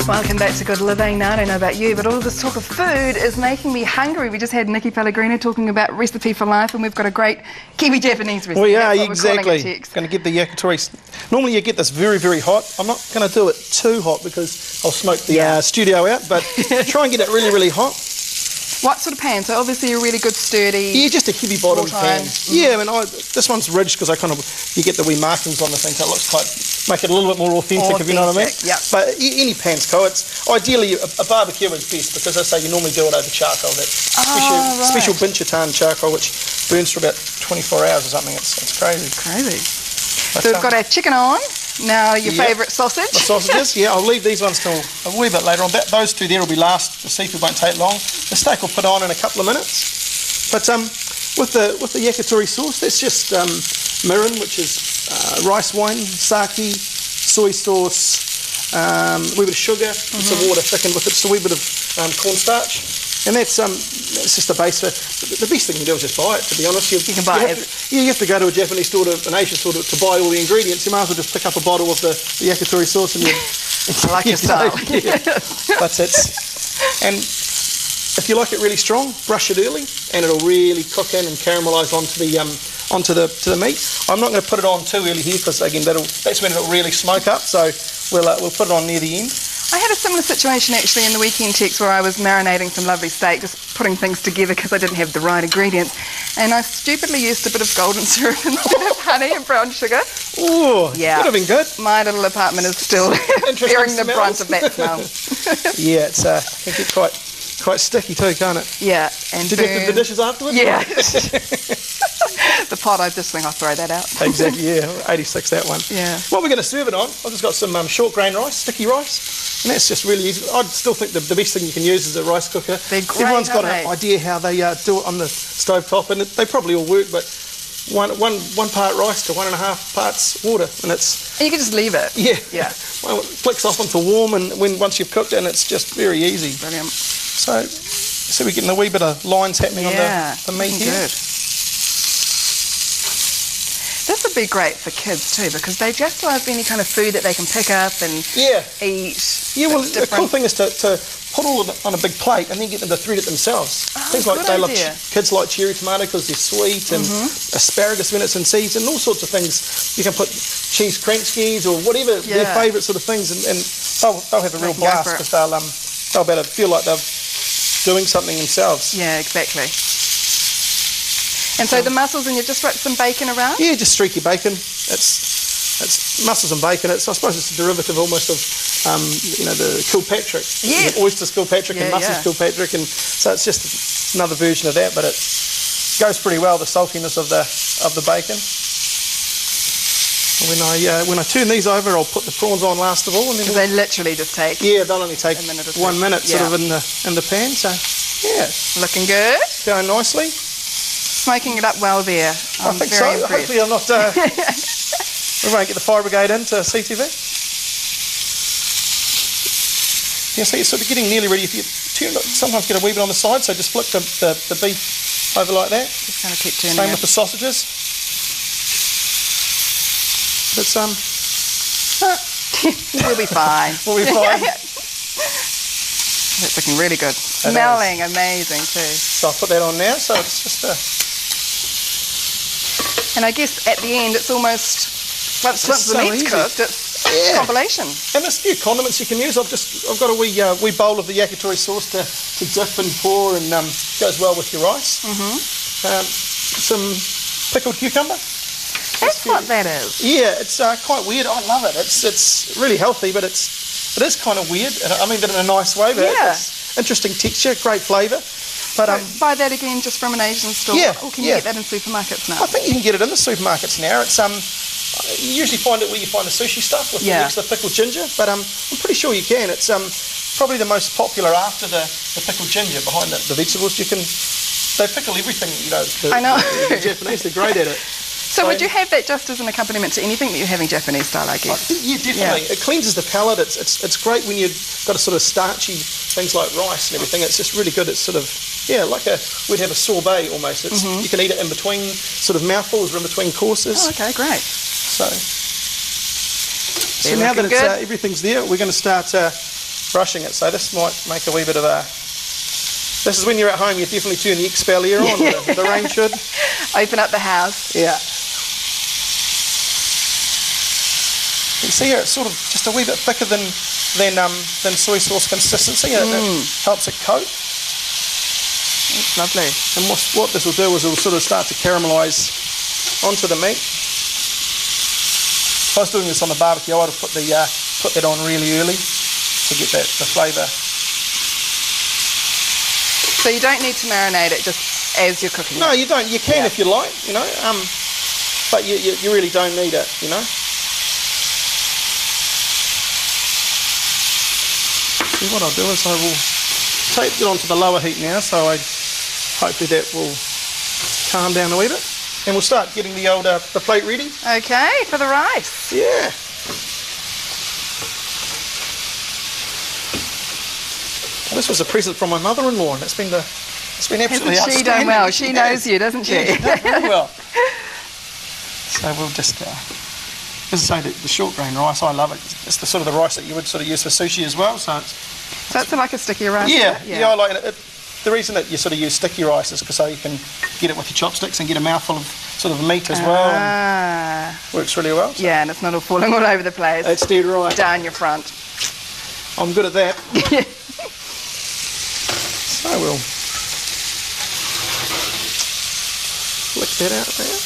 Welcome back to Good Living. Now, I don't know about you, but all this talk of food is making me hungry. We just had Nikki Pellegrino talking about Recipe for Life, and we've got a great Kiwi Japanese recipe. We are, exactly. Going to get the yakitori. Normally you get this very, very hot. I'm not going to do it too hot because I'll smoke the studio out, but try and get it really, really hot. What sort of pan? So obviously a really good sturdy... Yeah, just a heavy bottom pan. Yeah, I mean, this one's ridged because you get the wee markings on the thing, so it looks quite, make it a little bit more authentic, if you know what I mean. Yep. But any pan's cool. It's ideally a barbecue is best because I say you normally do it over charcoal. That special Binchatan charcoal, which burns for about 24 hours or something. It's crazy. Crazy. But, so we've got our chicken on. Now your favourite sausage. The sausages, yeah. I'll leave these ones till a wee bit later on. Those two there will be last. The seafood won't take long. The steak will put on in a couple of minutes. But with the yakitori sauce, that's just mirin, which is rice wine, sake, soy sauce, a wee bit of sugar, and some water thickened with it. Just a wee bit of cornstarch. And that's just the base for it. The best thing you can do is just buy it, to be honest. You can buy it. You have to go to a Japanese store, an Asian store to buy all the ingredients. You might as well just pick up a bottle of the yakitori sauce and I like your style. But and if you like it really strong, brush it early and it'll really cook in and caramelise onto the meat. I'm not going to put it on too early here because again that's when it'll really smoke up. So we'll put it on near the end. I had a similar situation actually in the weekend text where I was marinating some lovely steak, just putting things together because I didn't have the right ingredients, and I stupidly used a bit of golden syrup instead of honey and brown sugar. Oh, yeah, would have been good. My little apartment is still bearing the brunt of that smell. Yeah, it can get quite sticky too, can't it? Yeah. And did you have the dishes afterwards? Yeah. The pot, I just think I'll throw that out. Exactly, yeah, 86 that one. Yeah. What we're going to serve it on, I've just got some short grain rice, sticky rice, and that's just really easy. I'd still think the best thing you can use is a rice cooker. They're great, everyone's got an idea how they do it on the stove top, and they probably all work, but one part rice to 1.5 parts water, and it's... And you can just leave it. Yeah. Yeah. Well, it flicks off into warm, and once you've cooked it, and it's just very easy. Brilliant. So we're getting a wee bit of lines happening on the meat here. Good. This would be great for kids too because they just love any kind of food that they can pick up and eat. Yeah, well, the cool thing is to put all of it on a big plate and then get them to thread it themselves. Things like kids like cherry tomato because they're sweet, and asparagus when it's in season, all sorts of things. You can put cheese kranskis or whatever their favourite sort of things, and they'll have a real blast because they'll be able to feel like they're doing something themselves. Yeah, exactly. And so the mussels, and you've just wrapped some bacon around? Yeah, just streaky bacon. It's mussels and bacon. I suppose it's a derivative almost of, the Kilpatrick. Yes. Oysters Kilpatrick and mussels Kilpatrick, and so it's just another version of that, but it goes pretty well, the saltiness of the bacon. When I turn these over, I'll put the prawns on last of all, and then they literally just take. Yeah, they'll only take 1 minute, sort of in the pan. So yeah, looking good. Going nicely. Smoking it up well there. I think so. Impressed. Hopefully I'm not... we won't get the fire brigade into CTV. Yeah, so you're sort of getting nearly ready. If you sometimes get a wee bit on the side, so just flick the beef over like that. Just going to keep turning. Same with the sausages. But we'll be fine. We'll be fine. That's looking really good. Smelling amazing too. So I'll put that on now. So it's just And I guess at the end, it's almost once the meat's cooked, it's compilation. And there's a few condiments you can use. I've got a wee bowl of the yakitori sauce to dip and pour, and goes well with your rice. Some pickled cucumber. That's what that is. Yeah, it's quite weird. I love it. It's really healthy, but it is kind of weird. I mean, but in a nice way. But it's interesting texture, great flavour. But buy that again just from an Asian store. Yeah, or can you get that in supermarkets now? I think you can get it in the supermarkets now. It's you usually find it where you find the sushi stuff with the extra pickled ginger, but I'm pretty sure you can. It's probably the most popular after the pickled ginger behind the vegetables. They pickle everything. I know. The Japanese, they're great at it. So would you have that just as an accompaniment to anything that you're having Japanese style, I guess? Yeah, definitely. Yeah. It cleanses the palate. It's great when you've got a sort of starchy things like rice and everything. It's just really good. It's sort of, like we'd have a sorbet almost. You can eat it in between sort of mouthfuls or in between courses. Oh, okay, great. So now that everything's there, we're going to start brushing it. So this might make a wee bit of a... This is when you're at home, you definitely turn the expellier on, the rain should. Open up the house. Yeah. You see here, it's sort of just a wee bit thicker than soy sauce consistency. It helps it coat. It's lovely. And what this will do is it will sort of start to caramelise onto the meat. If I was doing this on the barbecue, I would have put that on really early to get the flavour. So you don't need to marinate it just as you're cooking it? No, you don't. You can if you like, you know, but you really don't need it, you know. See, what I'll do is I will take it onto the lower heat now, so hopefully that will calm down a wee bit. And we'll start getting the plate ready. Okay, for the rice. Yeah. This was a present from my mother-in-law, and it's been absolutely outstanding. She done well. She knows you, doesn't she? Yeah, she does very well. So we'll just, as I say, the short grain rice, I love it. It's the sort of the rice that you would sort of use for sushi as well. So it's like a sticky rice. Yeah, I like it. The reason that you sort of use sticky rice is because so you can get it with your chopsticks and get a mouthful of sort of meat as well. And works really well. So. Yeah, and it's not all falling all over the place. It's dead right. Down your front. I'm good at that. So we'll flick that out there.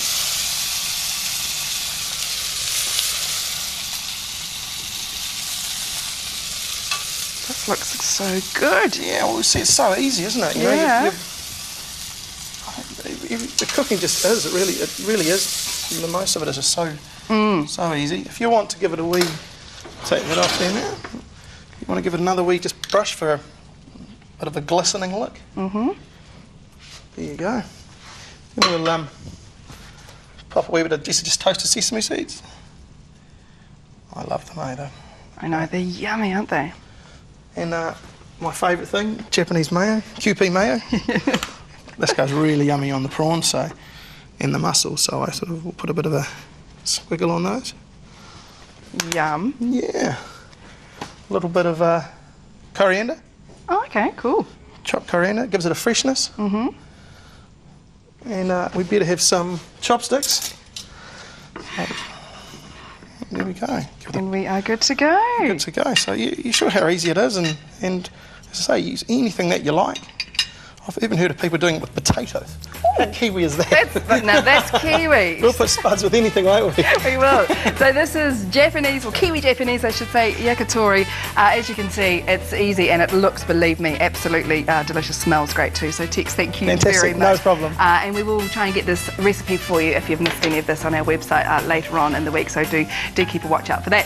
This looks so good. Yeah, well, see, it's so easy, isn't it? You know, the cooking just is. It really is. The most of it is just so easy. If you want to give it a wee, take that off there now. You want to give it another wee, just brush for a bit of a glistening look. There you go. Then we'll pop a wee bit of just toasted sesame seeds. I love them, eh? I know, they're yummy, aren't they? And my favourite thing, Japanese mayo, QP mayo. This goes really yummy on the prawns, and the mussels, so I sort of will put a bit of a squiggle on those. Yum. Yeah. A little bit of coriander. Oh, okay, cool. Chopped coriander, gives it a freshness. And we better have some chopsticks. So, there we go. And we are good to go. Good to go. So you saw how easy it is, and as I say, use anything that you like. I've even heard of people doing it with potatoes. How Kiwi is that? Now that's Kiwi. We'll put spuds with anything, won't we? We will. So this is Japanese, or Kiwi Japanese, I should say, yakitori. As you can see, it's easy and it looks, believe me, absolutely delicious. Smells great too. So Tex, thank you very much. No problem. And we will try and get this recipe for you if you've missed any of this on our website later on in the week. So do keep a watch out for that.